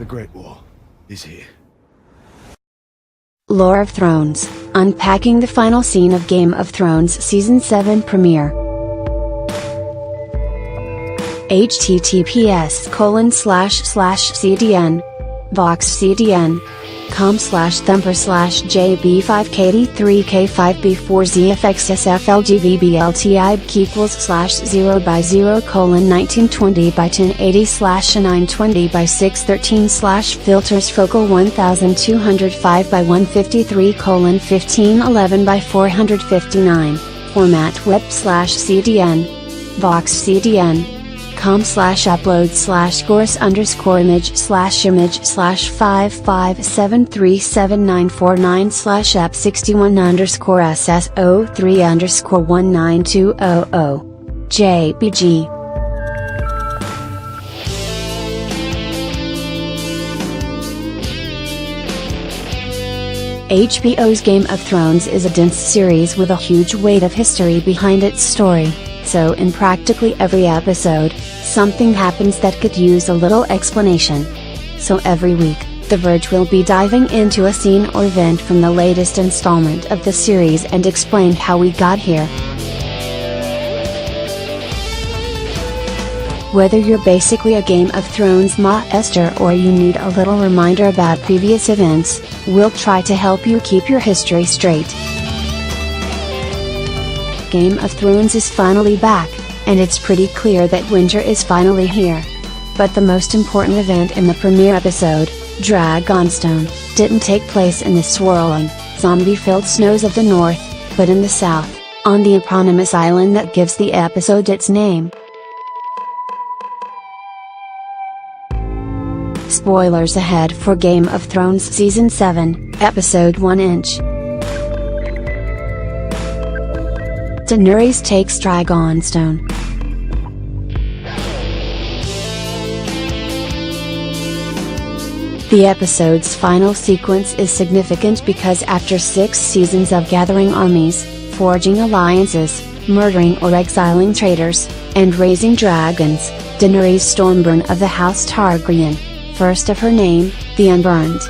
The Great War is here. Lore of Thrones, Unpacking the final scene of Game of Thrones Season 7 premiere. https://cdn box/cdn.com/thumper/jb5KD3K5B4ZFXSFLGVBLTI/920x613/filters focal 12,205 by 153:1511 by 459. Format web/cdn box cdn com/upload/gorus_image/557379496/ap61_ss03_19200 JPG. HBO's Game of Thrones is a dense series with a huge weight of history behind its story, so in practically every episode, something happens that could use a little explanation. So every week, The Verge will be diving into a scene or event from the latest installment of the series and explain how we got here. Whether you're basically a Game of Thrones master or you need a little reminder about previous events, we'll try to help you keep your history straight. Game of Thrones is finally back, and it's pretty clear that winter is finally here. But the most important event in the premiere episode, Dragonstone, didn't take place in the swirling, zombie-filled snows of the north, but in the south, on the eponymous island that gives the episode its name. Spoilers ahead for Game of Thrones Season 7, Episode 1-inch. Daenerys takes Dragonstone. The episode's final sequence is significant because after 6 seasons of gathering armies, forging alliances, murdering or exiling traitors, and raising dragons, Daenerys Stormborn of the House Targaryen, first of her name, the Unburned,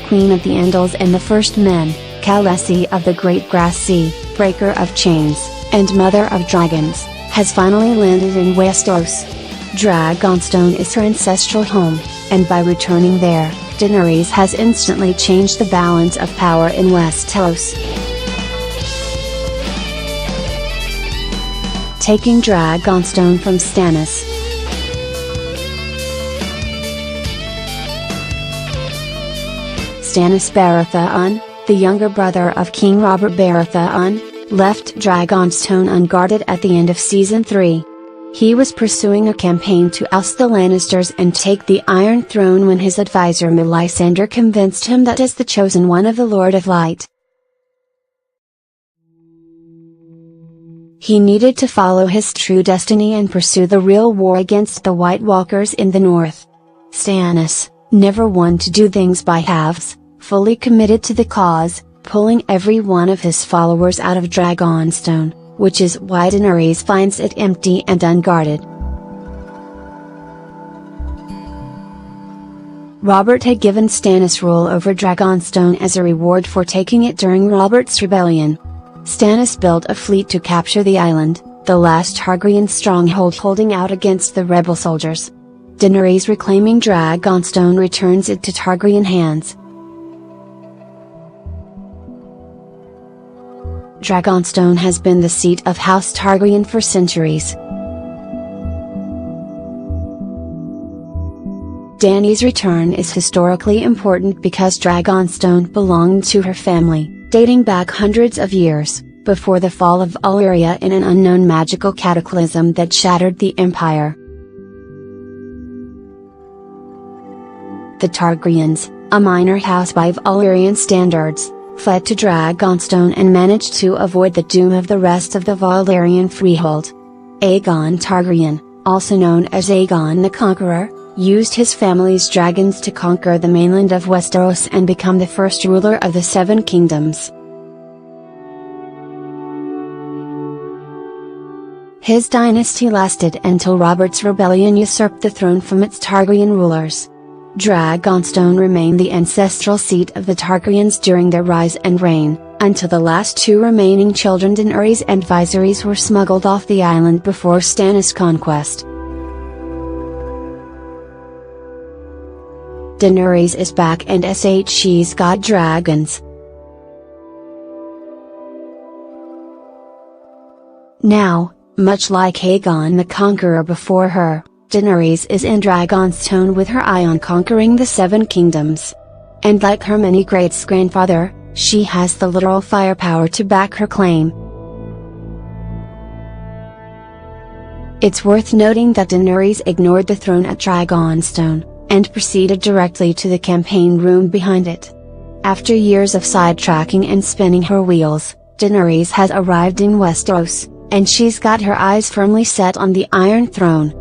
Queen of the Andals and the First Men, Khaleesi of the Great Grass Sea, Breaker of Chains, and Mother of Dragons, has finally landed in Westeros. Dragonstone is her ancestral home, and by returning there, Daenerys has instantly changed the balance of power in Westeros. Taking Dragonstone from Stannis. Stannis Baratheon, the younger brother of King Robert Baratheon, left Dragonstone unguarded at the end of Season 3. He was pursuing a campaign to oust the Lannisters and take the Iron Throne when his advisor Melisandre convinced him that as the chosen one of the Lord of Light, he needed to follow his true destiny and pursue the real war against the White Walkers in the north. Stannis, never one to do things by halves, fully committed to the cause, pulling every one of his followers out of Dragonstone, which is why Daenerys finds it empty and unguarded. Robert had given Stannis rule over Dragonstone as a reward for taking it during Robert's rebellion. Stannis built a fleet to capture the island, the last Targaryen stronghold holding out against the rebel soldiers. Daenerys reclaiming Dragonstone returns it to Targaryen hands. Dragonstone has been the seat of House Targaryen for centuries. Dany's return is historically important because Dragonstone belonged to her family, dating back hundreds of years, before the fall of Valyria in an unknown magical cataclysm that shattered the Empire. The Targaryens, a minor house by Valyrian standards, fled to Dragonstone and managed to avoid the doom of the rest of the Valyrian freehold. Aegon Targaryen, also known as Aegon the Conqueror, used his family's dragons to conquer the mainland of Westeros and become the first ruler of the Seven Kingdoms. His dynasty lasted until Robert's rebellion usurped the throne from its Targaryen rulers. Dragonstone remained the ancestral seat of the Targaryens during their rise and reign, until the last two remaining children Daenerys and Viserys were smuggled off the island before Stannis' conquest. Daenerys is back and she's got dragons. Now, much like Aegon the Conqueror before her, Daenerys is in Dragonstone with her eye on conquering the Seven Kingdoms. And like her many greats-grandfather, she has the literal firepower to back her claim. It's worth noting that Daenerys ignored the throne at Dragonstone, and proceeded directly to the campaign room behind it. After years of sidetracking and spinning her wheels, Daenerys has arrived in Westeros, and she's got her eyes firmly set on the Iron Throne.